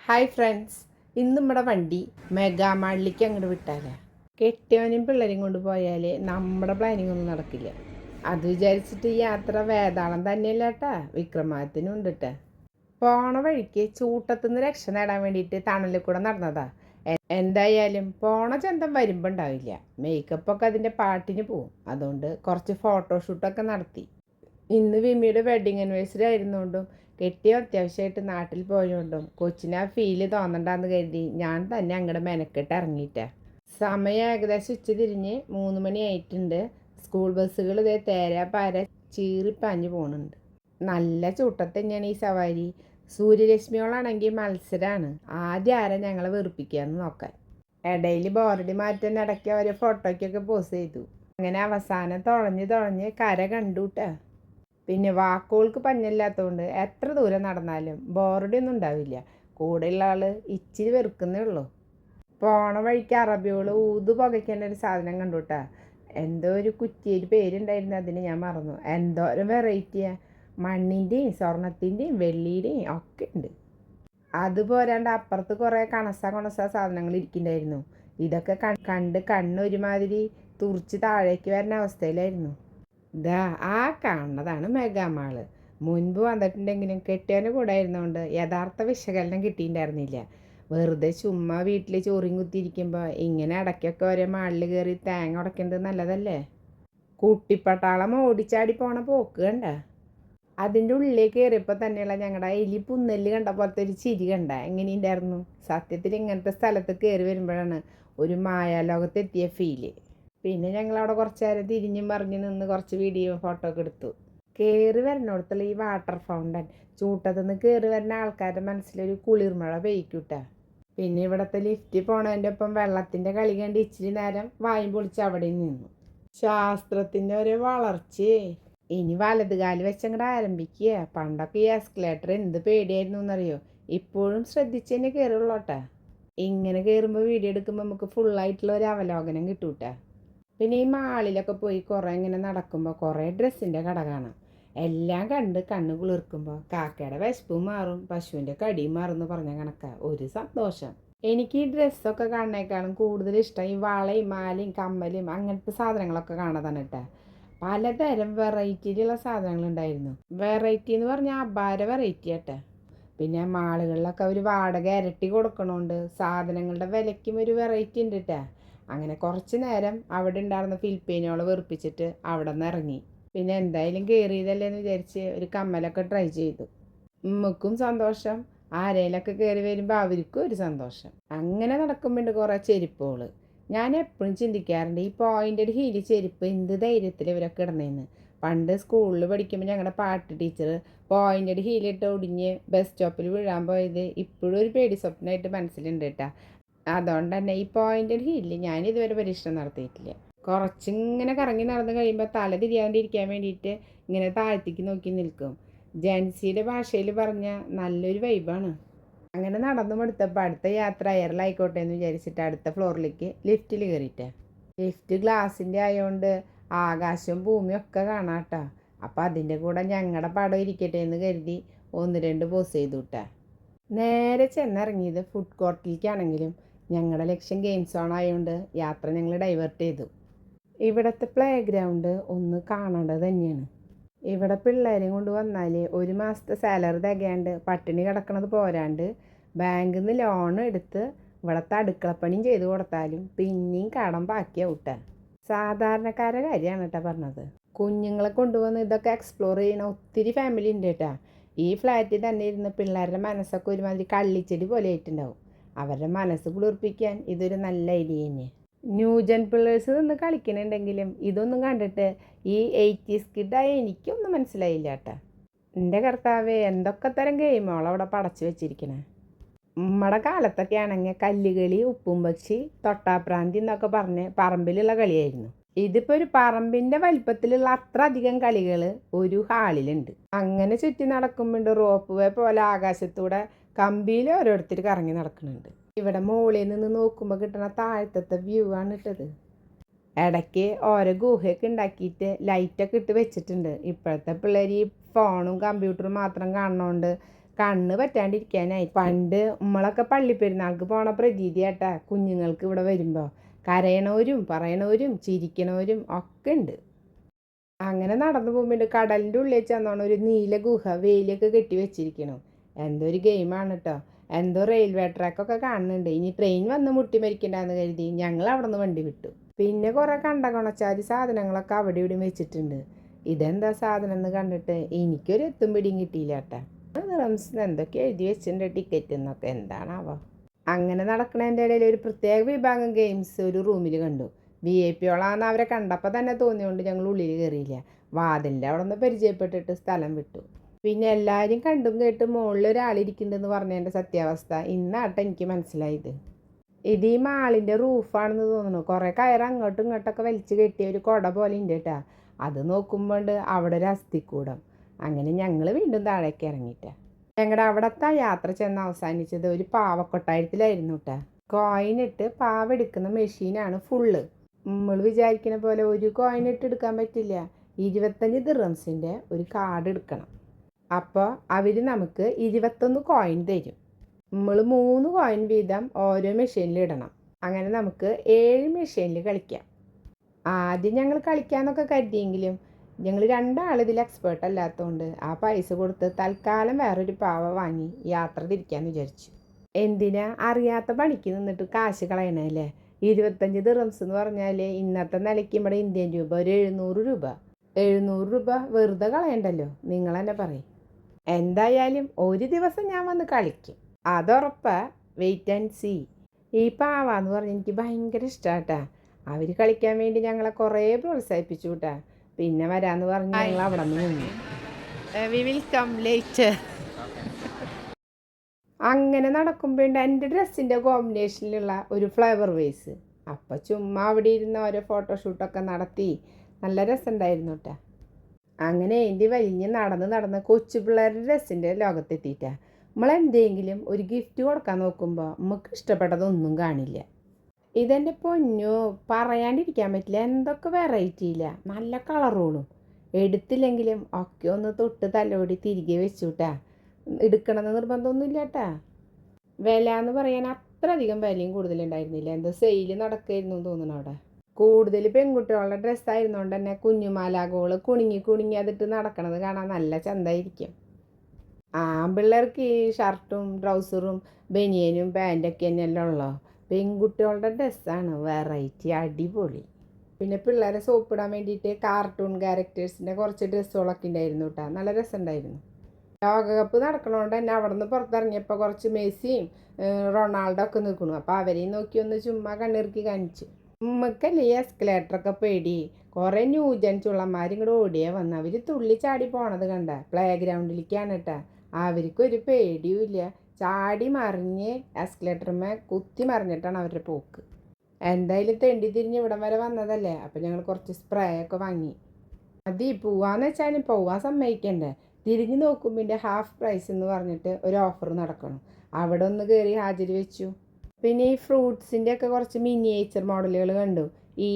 Hi friends, ഇന്ന് നമ്മുടെ വണ്ടി മെഗാമാളിലേക്ക് അങ്ങോട്ട് വിട്ടാലേ. കെട്ടിയവനും പിള്ളേരും കൊണ്ട് പോയാൽ നമ്മുടെ പ്ലാനിങ് ഒന്നും നടക്കില്ല. അത് വിചാരിച്ചിട്ട് യാത്ര വേതാളം തന്നെയല്ല കേട്ടാ, വിക്രമാദിത്യനും ഉണ്ട് കേട്ടാ. പോണ വഴിക്ക് ചൂട്ടത്തുനിന്ന് രക്ഷ നേടാൻ വേണ്ടിയിട്ട് തണലിൽ കൂടെ നടന്നതാ. എന്തായാലും പോണ ചന്തം വരുമ്പോൾ ഉണ്ടാവില്ല. മേക്കപ്പൊക്കെ അതിൻ്റെ പാട്ടിന് പോവും. അതുകൊണ്ട് കുറച്ച് ഫോട്ടോഷൂട്ടൊക്കെ നടത്തി. ഇന്ന് വിമിയുടെ വെഡിങ് ആനിവേഴ്സറി ആയിരുന്നുകൊണ്ടും കെട്ടിയ അത്യാവശ്യമായിട്ട് നാട്ടിൽ പോയതുകൊണ്ടും കൊച്ചിന് ആ ഫീല് തോന്നണ്ടെന്ന് കരുതി ഞാൻ തന്നെ അങ്ങോട്ട് മെനക്കെട്ട് ഇറങ്ങിയിട്ടാ. സമയം ഏകദേശം ഉച്ച തിരിഞ്ഞ് 3 മണി ആയിട്ടുണ്ട്. സ്കൂൾ ബസ്സുകൾ ഇതേ തേരാ പാര ചീറിപ്പാഞ്ഞ് പോകുന്നുണ്ട്. നല്ല ചൂട്ടത്ത് തന്നെയാണ് ഈ സവാരി. സൂര്യരശ്മികളാണെങ്കിൽ മത്സരമാണ്, ആദ്യം ആരാ ഞങ്ങളെ വെറുപ്പിക്കാന്ന് നോക്കാൻ. ഇടയിൽ ബോറടി മാറ്റാൻ ഇടയ്ക്ക് ഓരോ ഫോട്ടോയ്ക്കൊക്കെ പോസ് ചെയ്തു. അങ്ങനെ അവസാനം തുഴഞ്ഞ് കര കണ്ടുട്ടാ. പിന്നെ വാക്കുകൾക്ക് പഞ്ഞില്ലാത്തതുകൊണ്ട് എത്ര ദൂരം നടന്നാലും ബോറടിയൊന്നും ഉണ്ടാവില്ല. കൂടെയുള്ള ആൾ ഇച്ചിരി വെറുക്കുന്നേ ഉള്ളൂ. പോണ വഴിക്ക് അറബികൾ ഊത് പുകയ്ക്കേണ്ട ഒരു സാധനം കണ്ടുട്ടാ. എന്തോ ഒരു കുറ്റിയൊരു പേരുണ്ടായിരുന്നു, അതിന് ഞാൻ മറന്നു. എന്തോരം വെറൈറ്റിയാണ്. മണ്ണിൻ്റെയും സ്വർണത്തിൻ്റെയും വെള്ളിയുടെയും ഒക്കെ ഉണ്ട്. അതുപോരാണ്ട് അപ്പുറത്ത് കുറേ കണസ സാധനങ്ങൾ ഇരിക്കുന്നുണ്ടായിരുന്നു. ഇതൊക്കെ കണ്ട് കണ്ണൊരുമാതിരി തുറിച്ച് താഴേക്ക് വരുന്ന അവസ്ഥയിലായിരുന്നു. ഇതാ ആ കാണുന്നതാണ് മെഗാമാള്. മുൻപ് വന്നിട്ടുണ്ടെങ്കിലും കെട്ടിയവൻ്റെ കൂടെ ആയിരുന്നുകൊണ്ട് യഥാർത്ഥ വിശകലനം കിട്ടിയിട്ടുണ്ടായിരുന്നില്ല. വെറുതെ ചുമ്മാ വീട്ടിൽ ചോറിയും കുത്തിയിരിക്കുമ്പോൾ ഇങ്ങനെ ഇടയ്ക്കൊക്കെ ഓരോ മാളിൽ കയറി തേങ്ങ ഉടയ്ക്കുന്നത് നല്ലതല്ലേ. കുട്ടിപ്പട്ടാളം ഓടിച്ചാടി പോണ പോക്ക് കണ്ട. അതിൻ്റെ ഉള്ളിലേക്ക് കയറിയപ്പോൾ തന്നെയുള്ള ഞങ്ങളുടെ എലി പുന്നെല്ല് കണ്ട പോലത്തെ ഒരു ചിരി കണ്ട എങ്ങനെയുണ്ടായിരുന്നു. സത്യത്തിൽ ഇങ്ങനത്തെ സ്ഥലത്ത് കയറി വരുമ്പോഴാണ് ഒരു മായാലോകത്തെത്തിയ ഫീല്. പിന്നെ ഞങ്ങളവിടെ കുറച്ച് നേരം തിരിഞ്ഞും മറിഞ്ഞു നിന്ന് കുറച്ച് വീഡിയോ ഫോട്ടോ ഒക്കെ എടുത്തു. കയറി വരുന്നിടത്തുള്ള ഈ വാട്ടർ ഫൗണ്ടൻ ചൂട്ടത്തുനിന്ന് കയറി വരുന്ന ആൾക്കാരുടെ മനസ്സിലൊരു കുളിർമഴ പെയ്ക്കൂട്ടാ. പിന്നെ ഇവിടുത്തെ ലിഫ്റ്റ് പോണതിൻ്റെ ഒപ്പം വെള്ളത്തിൻ്റെ കളി കണ്ട് ഇച്ചിരി നേരം വായും പൊളിച്ച് അവിടെ നിന്നു. ശാസ്ത്രത്തിൻ്റെ ഒരു വളർച്ചയെ. ഇനി വലതുകാല് വെച്ചങ്ങോട്ട് ആരംഭിക്കുക. പണ്ടൊക്കെ ഈ എസ്കലേറ്റർ എന്ത് പേടിയായിരുന്നു എന്നറിയോ. ഇപ്പോഴും ശ്രദ്ധിച്ച് തന്നെ കയറുള്ളൂട്ടാ. ഇങ്ങനെ കയറുമ്പോൾ വീഡിയോ എടുക്കുമ്പോൾ നമുക്ക് ഫുള്ളായിട്ടുള്ള ഒരു അവലോകനം കിട്ടൂട്ടാ. പിന്നെ ഈ മാളിലൊക്കെ പോയി കുറേ ഇങ്ങനെ നടക്കുമ്പോൾ കുറേ ഡ്രസ്സിൻ്റെ കട കാണാം. എല്ലാം കണ്ട് കണ്ണ് കുളിർക്കുമ്പോൾ കാക്കയുടെ വിശപ്പും മാറും, പശുവിൻ്റെ കടിയും മാറും എന്ന് പറഞ്ഞ കണക്കാ ഒരു സന്തോഷം. എനിക്ക് ഈ ഡ്രസ്സൊക്കെ കാണുന്നേക്കാളും കൂടുതൽ ഇഷ്ടം ഈ വളയും മാലയും കമ്മലും അങ്ങനത്തെ സാധനങ്ങളൊക്കെ കാണാതാണ് കേട്ടോ. പലതരം വെറൈറ്റിയിലുള്ള സാധനങ്ങളുണ്ടായിരുന്നു. വെറൈറ്റി എന്ന് പറഞ്ഞാൽ അപാര വെറൈറ്റി ആട്ടെ. പിന്നെ മാളുകളിലൊക്കെ അവർ വാടക ഇരട്ടി കൊടുക്കണോണ്ട് സാധനങ്ങളുടെ വിലയ്ക്കും ഒരു വെറൈറ്റി ഉണ്ട് കേട്ടോ. അങ്ങനെ കുറച്ച് നേരം അവിടെ ഉണ്ടായിരുന്ന ഫിലിപ്പീനോളെ വെറുപ്പിച്ചിട്ട് അവിടെ നിന്ന് ഇറങ്ങി. പിന്നെ എന്തായാലും കയറിയതല്ലേ എന്ന് വിചാരിച്ച് ഒരു കമ്മലൊക്കെ ട്രൈ ചെയ്തു. ഉമ്മക്കും സന്തോഷം, ആരേലൊക്കെ കയറി വരുമ്പോൾ അവർക്കും ഒരു സന്തോഷം. അങ്ങനെ നടക്കുമ്പോണ്ട് കുറേ ചെരുപ്പുകൾ. ഞാൻ എപ്പോഴും ചിന്തിക്കാറുണ്ട്, ഈ പോയിൻ്റഡ് ഹീല് ചെരുപ്പ് എന്ത് ധൈര്യത്തിൽ ഇവരൊക്കെ ഇടണേന്ന്. പണ്ട് സ്കൂളിൽ പഠിക്കുമ്പോൾ ഞങ്ങളുടെ പാട്ട് ടീച്ചർ പോയിൻ്റഡ് ഹീലിട്ട് ഒടിഞ്ഞ് ബസ് സ്റ്റോപ്പിൽ വീഴാൻ പോയത് ഇപ്പോഴും ഒരു പേടി സ്വപ്നമായിട്ട് മനസ്സിലുണ്ട് കേട്ടോ. അതുകൊണ്ട് തന്നെ ഈ പോയിൻ്റഡ് ഹീലിൽ ഞാൻ ഇതുവരെ പരീക്ഷണം നടത്തിയിട്ടില്ല. കുറച്ചിങ്ങനെ കറങ്ങി നടന്ന് കഴിയുമ്പോൾ തല തിരിയാണ്ടിരിക്കാൻ വേണ്ടിയിട്ട് ഇങ്ങനെ താഴ്ത്തിക്ക് നോക്കി നിൽക്കും. ജെൻസിയുടെ ഭാഷയിൽ പറഞ്ഞാൽ നല്ലൊരു വൈബാണ്. അങ്ങനെ നടന്നു എടുത്തപ്പോൾ അടുത്ത യാത്ര എയറിലായിക്കോട്ടെ എന്ന് വിചാരിച്ചിട്ട് അടുത്ത ഫ്ലോറിലേക്ക് ലിഫ്റ്റിൽ കയറിയിട്ടേ. ലിഫ്റ്റ് ഗ്ലാസിൻ്റെ ആയതുകൊണ്ട് ആകാശവും ഭൂമിയും ഒക്കെ കാണാം കേട്ടോ. അപ്പോൾ അതിൻ്റെ കൂടെ ഞങ്ങളുടെ പടം ഇരിക്കട്ടെ എന്ന് കരുതി 1-2 പോസ് ചെയ്തു വിട്ടാ. നേരെ ചെന്നിറങ്ങിയത് ഫുഡ് കോർട്ടിലേക്കാണെങ്കിലും ഞങ്ങളുടെ ലക്ഷ്യം ഗെയിം സോൺ ആയതുകൊണ്ട് യാത്ര ഞങ്ങൾ ഡൈവേർട്ട് ചെയ്തു. ഇവിടുത്തെ പ്ലേ ഗ്രൗണ്ട് ഒന്ന് കാണേണ്ടത് തന്നെയാണ്. ഇവിടെ പിള്ളേരെയും കൊണ്ട് വന്നാൽ 1 മാസത്തെ സാലറി തികയാണ്ട് പട്ടിണി കിടക്കണത് പോരാണ്ട് ബാങ്കിൽ നിന്ന് ലോൺ എടുത്ത് ഇവിടുത്തെ അടുക്കളപ്പണിയും ചെയ്ത് കൊടുത്താലും പിന്നെയും കടം ബാക്കിയാവട്ടെ. സാധാരണക്കാരുടെ കാര്യമാണ് കേട്ടോ പറഞ്ഞത്. കുഞ്ഞുങ്ങളെ കൊണ്ടുവന്ന് ഇതൊക്കെ എക്സ്പ്ലോർ ചെയ്യണ ഒത്തിരി ഫാമിലി ഉണ്ട് കേട്ടോ. ഈ ഫ്ലാറ്റിൽ തന്നെ ഇരുന്ന് പിള്ളേരുടെ മനസ്സൊക്കെ ഒരുമാതിരി കള്ളിച്ചെടി പോലെ ആയിട്ടുണ്ടാവും. അവരുടെ മനസ്സ് കുളിർപ്പിക്കാൻ ഇതൊരു നല്ല ഐഡിയ തന്നെ. ന്യൂജൻ പിള്ളേഴ്സ് നിന്ന് കളിക്കണുണ്ടെങ്കിലും ഇതൊന്നും കണ്ടിട്ട് ഈ 80s കിഡായ എനിക്കൊന്നും മനസ്സിലായില്ല കേട്ടോ. എൻ്റെ കർത്താവേ, എന്തൊക്കെ തരം ഗെയിമുകളോ അവിടെ പടച്ചു വെച്ചിരിക്കണേ. നമ്മുടെ കാലത്തൊക്കെ ആണെങ്കിൽ കല്ലുകളി, ഉപ്പും പക്ഷി, തൊട്ടാപ്രാന്തി എന്നൊക്കെ പറഞ്ഞ് പറമ്പിലുള്ള കളിയായിരുന്നു. ഇതിപ്പോൾ ഒരു പറമ്പിൻ്റെ വലിപ്പത്തിലുള്ള അത്ര അധികം കളികൾ ഒരു ഹാളിലുണ്ട്. അങ്ങനെ ചുറ്റി നടക്കുമ്പോണ്ട് റോപ്പ് വേ പോലെ ആകാശത്തൂടെ കമ്പിയിൽ ഓരോരുത്തർ കറങ്ങി നടക്കുന്നുണ്ട്. ഇവിടെ മുകളിൽ നിന്ന് നോക്കുമ്പോൾ കിട്ടുന്ന താഴത്തെ വ്യൂ ആണ് ഇട്ടത്. ഇടയ്ക്ക് ഓരോ ഗുഹയൊക്കെ ഉണ്ടാക്കിയിട്ട് ലൈറ്റൊക്കെ ഇട്ട് വെച്ചിട്ടുണ്ട്. ഇപ്പോഴത്തെ പിള്ളേർ ഈ ഫോണും കമ്പ്യൂട്ടറും മാത്രം കാണുന്നതുകൊണ്ട് കണ്ണ് പറ്റാണ്ടിരിക്കാനായി. പണ്ട് നമ്മളൊക്കെ പള്ളിപ്പെരുന്നാൾക്ക് പോണ പ്രതീതിയാട്ടാ കുഞ്ഞുങ്ങൾക്ക് ഇവിടെ വരുമ്പോൾ. കരയണവരും പറയണവരും ചിരിക്കണവരും ഒക്കെ ഉണ്ട്. അങ്ങനെ നടന്നു പോകുമ്പോൾ കടലിൻ്റെ ഉള്ളിൽ ചെന്നോണം ഒരു നീല ഗുഹ വേലിയൊക്കെ കെട്ടി വെച്ചിരിക്കണം. എന്തോ ഒരു ഗെയിമാണ് കേട്ടോ. എന്തോ റെയിൽവേ ട്രാക്കൊക്കെ കാണുന്നുണ്ട്. ഇനി ട്രെയിൻ വന്ന് മുട്ടി മരിക്കണ്ടെന്ന് കരുതി ഞങ്ങൾ അവിടെ നിന്ന് വണ്ടി വിട്ടു. പിന്നെ കുറേ കണ്ടകൊണച്ചാതി സാധനങ്ങളൊക്കെ അവിടെ ഇവിടെയും വെച്ചിട്ടുണ്ട്. ഇതെന്താ സാധനം എന്ന് കണ്ടിട്ട് എനിക്കൊരു എത്തും പിടിയും കിട്ടിയില്ല കേട്ടാ. റംസിന് എന്തൊക്കെ എഴുതി വെച്ചിട്ടുണ്ട് ടിക്കറ്റ് എന്നൊക്കെ, എന്താണാവോ. അങ്ങനെ നടക്കണതിൻ്റെ ഇടയിൽ ഒരു പ്രത്യേക വിഭാഗം ഗെയിംസ് ഒരു റൂമിൽ കണ്ടു. VIP അവരെ കണ്ടപ്പോൾ തന്നെ തോന്നിയോണ്ട് ഞങ്ങൾ ഉള്ളിൽ കയറിയില്ല. വാതിലിൻ്റെ അവിടെ നിന്ന് പരിചയപ്പെട്ടിട്ട് സ്ഥലം വിട്ടു. പിന്നെ എല്ലാവരും കണ്ടും കേട്ടും മുകളിൽ ഒരാളിരിക്കുന്നുണ്ടെന്ന് പറഞ്ഞതിൻ്റെ സത്യാവസ്ഥ ഇന്നാട്ടെ എനിക്ക് മനസ്സിലായത്. ഇത് ഈ മാളിൻ്റെ റൂഫാണെന്ന് തോന്നുന്നു. കുറേ കയറ് അങ്ങോട്ടും ഇങ്ങോട്ടൊക്കെ വലിച്ചു കെട്ടിയ ഒരു കുട പോലെ ഉണ്ട് കേട്ടാ. അത് നോക്കുമ്പോൾ അവിടെ ഒരു അസ്ഥിക്കൂടം. അങ്ങനെ ഞങ്ങൾ വീണ്ടും താഴേക്ക് ഇറങ്ങിയിട്ടാ. ഞങ്ങളുടെ അവിടുത്തെ യാത്ര ചെന്ന് അവസാനിച്ചത് ഒരു പാവക്കൊട്ടായത്തിലായിരുന്നു കേട്ടാ. കോയിനിട്ട് പാവ എടുക്കുന്ന മെഷീനാണ് ഫുള്ള്. നമ്മൾ വിചാരിക്കുന്ന പോലെ ഒരു കോയിനിട്ട് എടുക്കാൻ പറ്റില്ല. 25 ദിർഹംസിൻ്റെ ഒരു കാർഡ് എടുക്കണം. അപ്പോൾ അവർ നമുക്ക് 21 കോയിൻ തരും. നമ്മൾ 3 കോയിൻ വീതം ഓരോ മെഷീനിൽ ഇടണം. അങ്ങനെ നമുക്ക് 7 മെഷീനിൽ കളിക്കാം. ആദ്യം ഞങ്ങൾ കളിക്കാമെന്നൊക്കെ കരുതിയെങ്കിലും ഞങ്ങൾ 2 ആൾ ഇതിൽ എക്സ്പേർട്ട് അല്ലാത്തതുകൊണ്ട് ആ പൈസ കൊടുത്ത് തൽക്കാലം വേറൊരു പാവ വാങ്ങി യാത്ര തിരിക്കാമെന്ന് വിചാരിച്ചു. എന്തിനാ അറിയാത്ത പണിക്ക് നിന്നിട്ട് കാശ് കളയണല്ലേ. 25 ദിർഹംസ് എന്ന് പറഞ്ഞാൽ ഇന്നത്തെ നിലയ്ക്ക് നമ്മുടെ ഇന്ത്യൻ രൂപ ഒരു 700 രൂപ. 700 രൂപ വെറുതെ കളയണ്ടല്ലോ, നിങ്ങൾ തന്നെ പറയും. എന്തായാലും ഒരു ദിവസം ഞാൻ വന്ന് കളിക്കും, അതുറപ്പാ. Wait and see. ഈ പാവാന്ന് പറഞ്ഞ് എനിക്ക് ഭയങ്കര ഇഷ്ടമാട്ടാ. അവർ കളിക്കാൻ വേണ്ടി ഞങ്ങളെ കുറേ പ്രോത്സാഹിപ്പിച്ചു കേട്ടാ. പിന്നെ വരാമെന്ന് പറഞ്ഞ് ഞങ്ങൾ അവിടെ നിന്ന് നിന്നു. We will come later. അങ്ങനെ നടക്കുമ്പോൾ എൻ്റെ ഡ്രസ്സിൻ്റെ കോമ്പിനേഷനിലുള്ള ഒരു ഫ്ലവർ വേസ്. അപ്പോൾ ചുമ്മാ അവിടെ ഇരുന്ന് ഓരോ ഫോട്ടോഷൂട്ടൊക്കെ നടത്തി നല്ല രസമുണ്ടായിരുന്നു കേട്ടോ. അങ്ങനെ എൻ്റെ വലിഞ്ഞ് നടന്ന് കൊച്ചു പിള്ളേരുടെ ഡ്രസ്സിൻ്റെ ലോകത്തെത്തിയിട്ടാ. നമ്മളെന്തെങ്കിലും ഒരു ഗിഫ്റ്റ് കൊടുക്കാൻ നോക്കുമ്പോൾ നമുക്ക് ഇഷ്ടപ്പെട്ടതൊന്നും കാണില്ല. ഇതെൻ്റെ പൊന്നു പറയാണ്ടിരിക്കാൻ പറ്റില്ല. എന്തൊക്കെ വെറൈറ്റി ഇല്ല, നല്ല കളറുകളും. എടുത്തില്ലെങ്കിലും ഒക്കെ ഒന്ന് തൊട്ട് തലോടി തിരികെ വെച്ചുട്ടാ. എടുക്കണമെന്ന് നിർബന്ധമൊന്നുമില്ല കേട്ടാ. വില എന്ന് പറയാൻ അത്ര അധികം വിലയും കൂടുതലുണ്ടായിരുന്നില്ല. എന്തോ സെയിൽ നടക്കായിരുന്നു തോന്നുന്നു അവിടെ. കൂടുതൽ പെൺകുട്ടികളുടെ ഡ്രസ്സായിരുന്നുകൊണ്ട് തന്നെ കുഞ്ഞുമാലാകോൾ കുണുങ്ങി അതിട്ട് നടക്കണത് കാണാൻ നല്ല ചന്തമായിരിക്കും. ആൺപിള്ളേർക്ക് ഈ ഷർട്ടും ട്രൗസറും ബനിയനും പാൻറ്റൊക്കെ തന്നെയല്ലേ ഉള്ളൂ. പെൺകുട്ടികളുടെ ഡ്രസ്സാണ് വെറൈറ്റി, അടിപൊളി. പിന്നെ പിള്ളേരെ സോപ്പിടാൻ വേണ്ടിയിട്ട് കാർട്ടൂൺ ക്യാരക്ടേഴ്സിൻ്റെ കുറച്ച് ഡ്രസ്സുകളൊക്കെ ഉണ്ടായിരുന്നു കേട്ടോ. നല്ല രസമുണ്ടായിരുന്നു. ലോകകപ്പ് നടക്കണോണ്ട് തന്നെ അവിടെ നിന്ന് പുറത്തിറങ്ങിയപ്പോൾ കുറച്ച് മെസ്സിയും റൊണാൾഡോ ഒക്കെ നിൽക്കണു. അപ്പോൾ അവരെയും നോക്കി ഒന്ന് ചുമ്മാ കണ്ണിറുക്കി കാണിച്ചു. നമുക്കല്ലേ ഈ എസ്കലേറ്ററൊക്കെ പേടി. കുറേ ന്യൂജൻ ചുള്ളന്മാർ ഇങ്ങോട്ട് ഓടിയേ വന്ന്. അവർ തുള്ളി ചാടി പോണത് കണ്ട പ്ലേ ഗ്രൗണ്ടിലേക്കാണ് കേട്ടാ. അവർക്കൊരു പേടിയും ഇല്ല. ചാടി മറിഞ്ഞ് എസ്കലേറ്ററുമേ കുത്തി മറിഞ്ഞിട്ടാണ് അവരുടെ പോക്ക്. എന്തായാലും തെണ്ടി തിരിഞ്ഞ് ഇവിടം വരെ വന്നതല്ലേ, അപ്പോൾ ഞങ്ങൾ കുറച്ച് സ്പ്രേ ഒക്കെ വാങ്ങി. മതി പോവാന്ന് വെച്ചാലും പോവാൻ സമ്മതിക്കണ്ടേ. തിരിഞ്ഞ് നോക്കുമ്പോൾ ഹാഫ് പ്രൈസ് എന്ന് പറഞ്ഞിട്ട് ഒരു ഓഫർ നടക്കണം. അവിടെ ഒന്ന് കയറി ഹാജർ വെച്ചു. പിന്നെ ഈ ഫ്രൂട്ട്സിൻ്റെ ഒക്കെ കുറച്ച് മിനിയേച്ചർ മോഡലുകൾ കണ്ടു. ഈ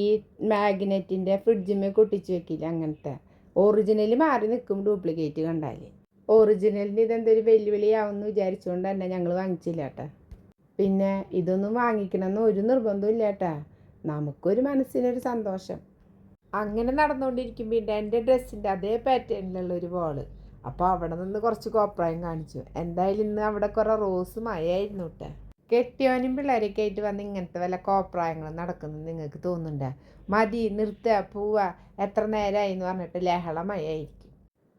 മാഗ്നറ്റിൻ്റെ ഫ്രിഡ്ജിന്മേൽ കൊട്ടിച്ച് വെക്കില്ല, അങ്ങനത്തെ. ഒറിജിനൽ മാറി നിൽക്കും ഡ്യൂപ്ലിക്കേറ്റ് കണ്ടാൽ. ഒറിജിനലിൻ്റെ ഇതെന്തൊരു വെല്ലുവിളിയാവുമെന്ന് വിചാരിച്ചുകൊണ്ട് തന്നെ ഞങ്ങൾ വാങ്ങിച്ചില്ല കേട്ടാ. പിന്നെ ഇതൊന്നും വാങ്ങിക്കണമെന്ന് ഒരു നിർബന്ധമില്ല കേട്ടാ. നമുക്കൊരു മനസ്സിനൊരു സന്തോഷം. അങ്ങനെ നടന്നുകൊണ്ടിരിക്കുമ്പോൾ എൻ്റെ ഡ്രസ്സിൻ്റെ അതേ പാറ്റേണിലുള്ള ഒരു ബോള്. അപ്പോൾ അവിടെ നിന്ന് കുറച്ച് കോപ്രായം കാണിച്ചു. എന്തായാലും ഇന്ന് അവിടെ കുറേ റോസ് മഴയായിരുന്നു കേട്ടോ. കെട്ടിയോനും പിള്ളേരൊക്കെ ആയിട്ട് വന്ന് ഇങ്ങനത്തെ വല്ല കോപ്രായങ്ങളും നടക്കുന്നത് നിങ്ങൾക്ക് തോന്നുന്നുണ്ടോ? മതി നിർത്തുക പോവുക, എത്ര നേരമായി എന്ന് പറഞ്ഞിട്ട് ലഹളമയായിരിക്കും.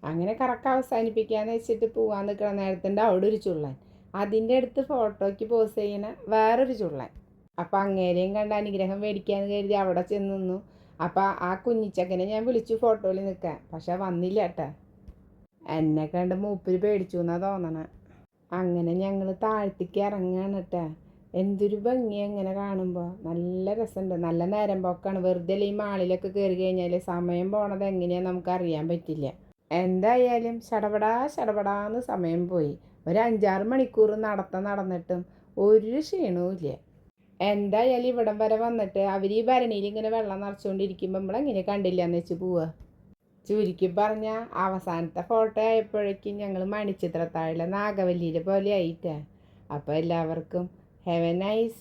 അങ്ങനെ കറക്റ്റ് അവസാനിപ്പിക്കാന്ന് വെച്ചിട്ട് പോകാൻ നിൽക്കുന്ന നേരത്തിൻ്റെ അവിടെ ഒരു ചുള്ളൻ, അതിൻ്റെ അടുത്ത് ഫോട്ടോയ്ക്ക് പോസ് ചെയ്യണ വേറൊരു ചുള്ളൻ. അപ്പോൾ അങ്ങേരെയും കണ്ട് അനുഗ്രഹം മേടിക്കാമെന്ന് കരുതി അവിടെ ചെന്ന് നിന്നു. അപ്പോൾ ആ കുഞ്ഞിച്ചക്കനെ ഞാൻ വിളിച്ചു ഫോട്ടോയിൽ നിൽക്കാൻ, പക്ഷെ വന്നില്ല കേട്ടാ. എന്നെ കണ്ട് മൂപ്പര് പേടിച്ചു എന്നാണ് തോന്നണേ. അങ്ങനെ ഞങ്ങൾ താഴ്ത്തിക്ക് ഇറങ്ങുകയാണ് കേട്ടാ. എന്തൊരു ഭംഗി എങ്ങനെ കാണുമ്പോൾ, നല്ല രസമുണ്ട്. നല്ല നേരം പോക്കാണ്. വെറുതെ ഈ മാളിലൊക്കെ കയറി കഴിഞ്ഞാൽ സമയം പോണത് എങ്ങനെയാണെന്ന് നമുക്കറിയാൻ പറ്റില്ല. എന്തായാലും ചടപടാന്ന് സമയം പോയി. ഒരു 5-6 മണിക്കൂർ നടന്നിട്ടും ഒരു ക്ഷീണവും ഇല്ല. എന്തായാലും ഇവിടം വരെ വന്നിട്ട് അവർ ഈ ഭരണിയിൽ ഇങ്ങനെ വെള്ളം നിറച്ചുകൊണ്ടിരിക്കുമ്പോൾ നമ്മളെങ്ങനെ കണ്ടില്ല എന്ന് വെച്ച് പോവുക. ചുരുക്കി പറഞ്ഞാൽ അവസാനത്തെ ഫോട്ടോ ആയപ്പോഴേക്കും ഞങ്ങൾ മണിച്ചിത്രത്താഴിലെ നാഗവല്ലിയിലെ പോലെ ആയിട്ടാ. അപ്പോൾ എല്ലാവർക്കും ഹാവ് എ നൈസ്